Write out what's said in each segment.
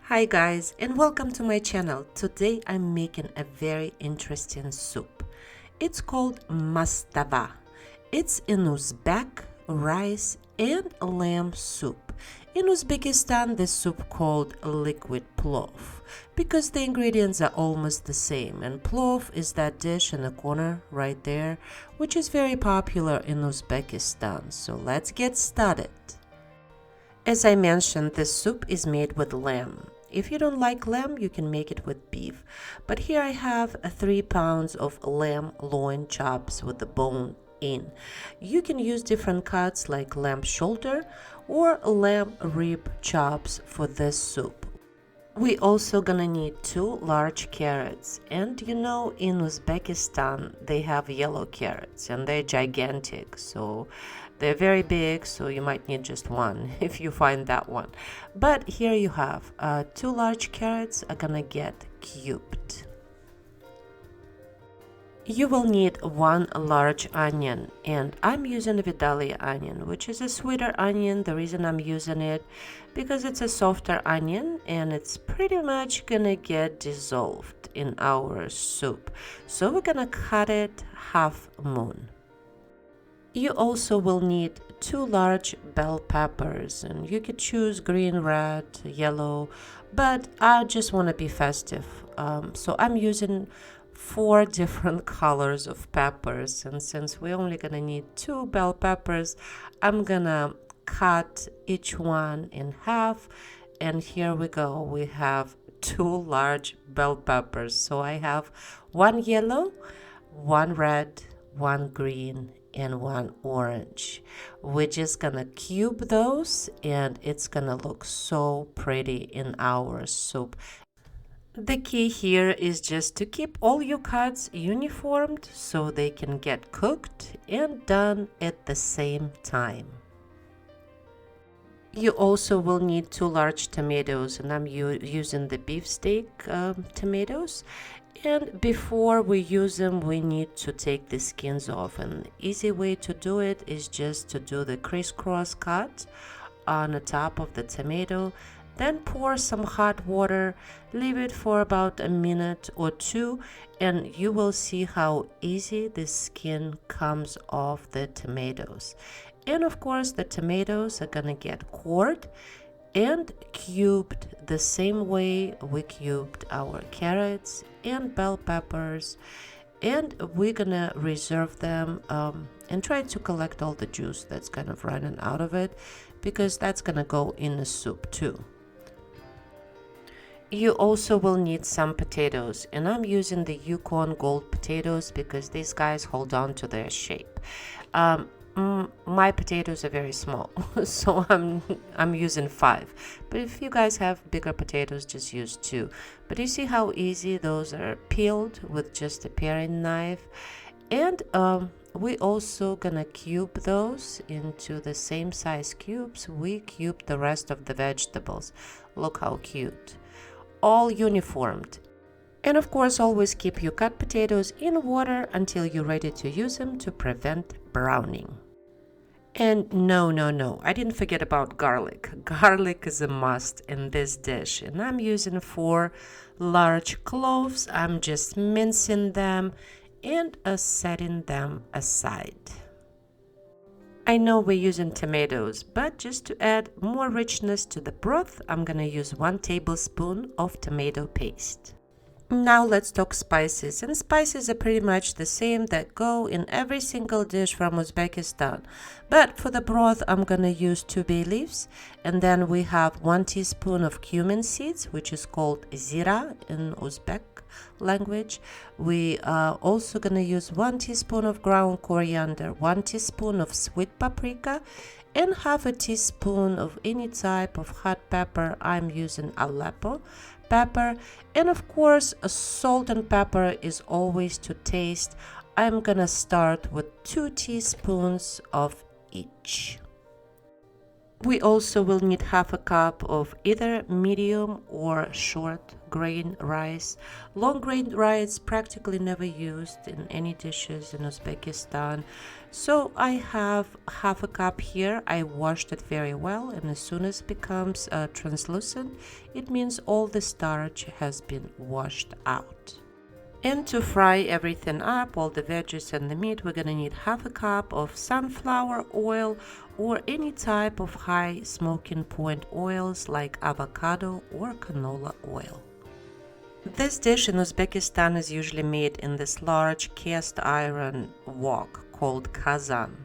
Hi guys, and welcome to my channel. Today I'm making a very interesting soup. It's called Mastava. It's an Uzbek rice and lamb soup. In Uzbekistan, the soup called liquid plov because the ingredients are almost the same, and plov is that dish in the corner right there, which is very popular in Uzbekistan. So let's get started. As I mentioned, this soup is made with lamb. If you don't like lamb, you can make it with beef. But here I have 3 pounds of lamb loin chops with the bone in. You can use different cuts like lamb shoulder or lamb rib chops for this soup. We also gonna need 2 large carrots, and in Uzbekistan they have yellow carrots and they're gigantic, so they're very big, so you might need just one if you find that one. But here you have 2 large carrots are gonna get cubed. You will need 1 large onion, and I'm using a Vidalia onion, which is a sweeter onion. The reason I'm using it because it's a softer onion and it's pretty much gonna get dissolved in our soup. So we're gonna cut it half moon. You also will need 2 large bell peppers, and you could choose green, red, yellow, but I just want to be festive. So I'm using 4 different colors of peppers, and since we're only gonna need 2 bell peppers, I'm gonna cut each one in half, and here we go. We have 2 large bell peppers. So I have 1 yellow, 1 red, 1 green, and 1 orange. We're just gonna cube those, and it's gonna look so pretty in our soup. The key here is just to keep all your cuts uniformed so they can get cooked and done at the same time. You also will need 2 large tomatoes, and I'm using the beefsteak tomatoes. And before we use them, we need to take the skins off. An easy way to do it is just to do the crisscross cut on the top of the tomato. Then pour some hot water, leave it for about a minute or 2, and you will see how easy the skin comes off the tomatoes. And of course, the tomatoes are gonna get cored and cubed the same way we cubed our carrots and bell peppers. And we're gonna reserve them and try to collect all the juice that's kind of running out of it, because that's gonna go in the soup too. You also will need some potatoes, and I'm using the Yukon Gold potatoes because these guys hold on to their shape. My potatoes are very small, so I'm using 5. But if you guys have bigger potatoes, just use 2. But you see how easy those are peeled with just a paring knife. And we also gonna cube those into the same size cubes we cubed the rest of the vegetables. Look how cute. All uniformed. And of course, always keep your cut potatoes in water until you're ready to use them to prevent browning. And no, I didn't forget about garlic. Garlic is a must in this dish, and I'm using 4 large cloves. I'm just mincing them and setting them aside. I know we're using tomatoes, but just to add more richness to the broth, I'm gonna use 1 tablespoon of tomato paste. Now let's talk spices, and spices are pretty much the same that go in every single dish from Uzbekistan. But for the broth, I'm gonna use 2 bay leaves, and then we have 1 teaspoon of cumin seeds, which is called zira in Uzbek language. We are also gonna use 1 teaspoon of ground coriander, 1 teaspoon of sweet paprika, and half a teaspoon of any type of hot pepper. I'm using Aleppo pepper, and of course salt and pepper is always to taste. I'm gonna start with 2 teaspoons of each. We also will need half a cup of either medium or short grain rice. Long grain rice practically never used in any dishes in Uzbekistan. So I have half a cup here. I washed it very well, and as soon as it becomes translucent, it means all the starch has been washed out. And to fry everything up, all the veggies and the meat, we're gonna need half a cup of sunflower oil or any type of high smoking point oils like avocado or canola oil. This dish in Uzbekistan is usually made in this large cast iron wok called kazan.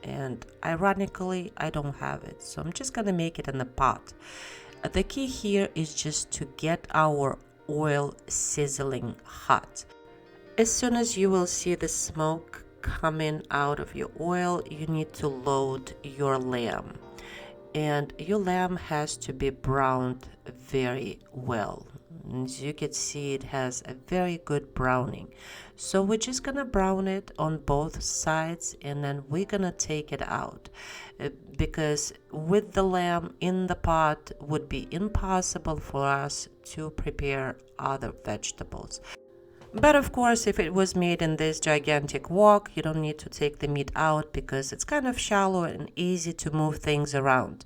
And ironically, I don't have it, so I'm just gonna make it in a pot. The key here is just to get our oil sizzling hot. As soon as you will see the smoke coming out of your oil, you need to load your lamb. And your lamb has to be browned very well. As you can see, it has a very good browning. So we're just gonna brown it on both sides, and then we're gonna take it out, because with the lamb in the pot would be impossible for us to prepare other vegetables. But of course, if it was made in this gigantic wok, you don't need to take the meat out because it's kind of shallow and easy to move things around.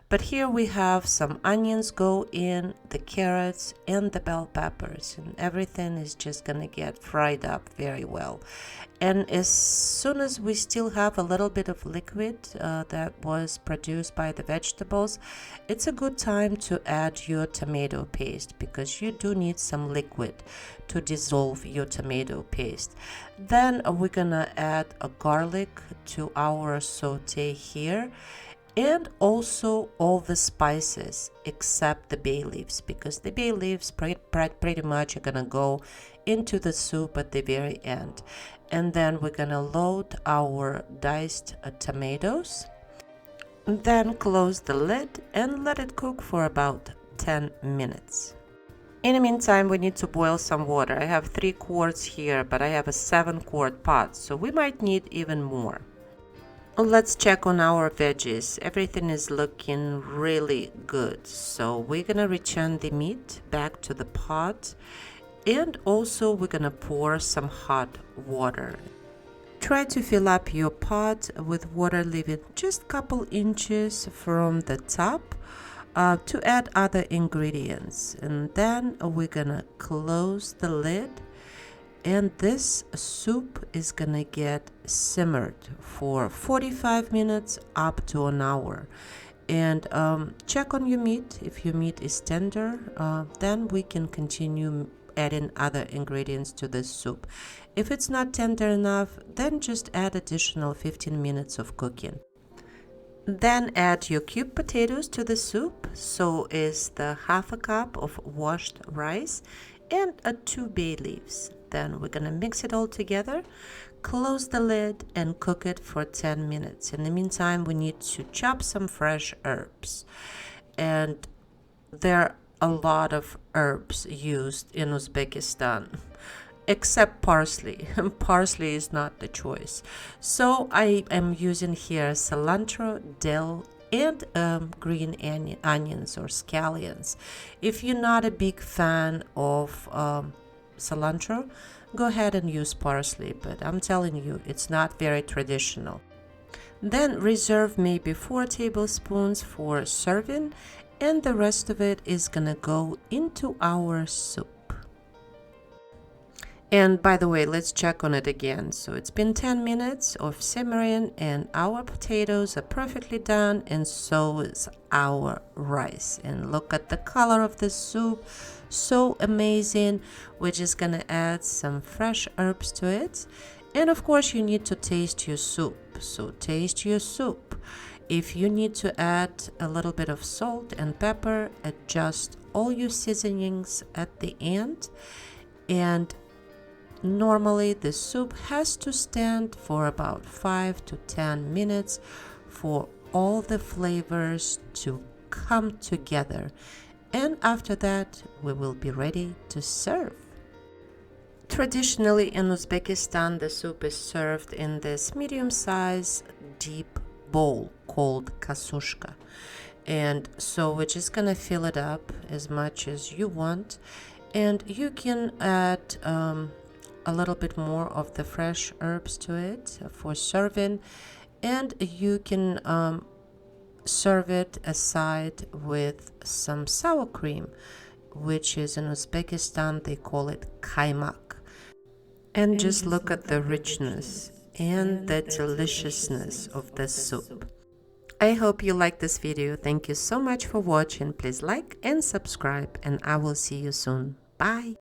But here we have some onions go in, the carrots and the bell peppers, and everything is just gonna get fried up very well. And as soon as we still have a little bit of liquid that was produced by the vegetables, it's a good time to add your tomato paste because you do need some liquid to dissolve your tomato paste. Then we're gonna add a garlic to our saute here, and also all the spices except the bay leaves, because the bay leaves pretty much are gonna go into the soup at the very end. And then we're gonna load our diced tomatoes, then close the lid and let it cook for about 10 minutes. In the meantime, we need to boil some water. I have 3 quarts here, but I have a 7-quart pot, so we might need even more. Let's check on our veggies. Everything is looking really good. So we're gonna return the meat back to the pot, and also we're gonna pour some hot water. Try to fill up your pot with water, leaving just a couple inches from the top to add other ingredients. And then we're gonna close the lid, and this soup is gonna get simmered for 45 minutes up to an hour. And check on your meat. If your meat is tender, then we can continue adding other ingredients to this soup. If it's not tender enough, then just add additional 15 minutes of cooking. Then add your cubed potatoes to the soup. So is the half a cup of washed rice and 2 bay leaves. Then we're gonna mix it all together, close the lid and cook it for 10 minutes. In the meantime, we need to chop some fresh herbs. And there are a lot of herbs used in Uzbekistan, except parsley. Parsley is not the choice. So I am using here cilantro, dill, and green onions or scallions. If you're not a big fan of cilantro, go ahead and use parsley, but I'm telling you, it's not very traditional. Then reserve maybe 4 tablespoons for serving, and the rest of it is gonna go into our soup. And by the way, let's check on it again. So it's been 10 minutes of simmering and our potatoes are perfectly done, and so is our rice. And look at the color of the soup, so amazing. We're just gonna add some fresh herbs to it. And of course you need to taste your soup. So taste your soup. If you need to add a little bit of salt and pepper, adjust all your seasonings at the end. And normally the soup has to stand for about 5 to 10 minutes for all the flavors to come together. And after that, we will be ready to serve. Traditionally in Uzbekistan, the soup is served in this medium-sized, deep bowl called kasushka. And so we're just gonna fill it up as much as you want, and you can add a little bit more of the fresh herbs to it for serving, and you can serve it aside with some sour cream, which is in Uzbekistan they call it kaymak. And just look at the richness and the deliciousness of the soup. I hope you like this video. Thank you so much for watching. Please like and subscribe, and I will see you soon. Bye.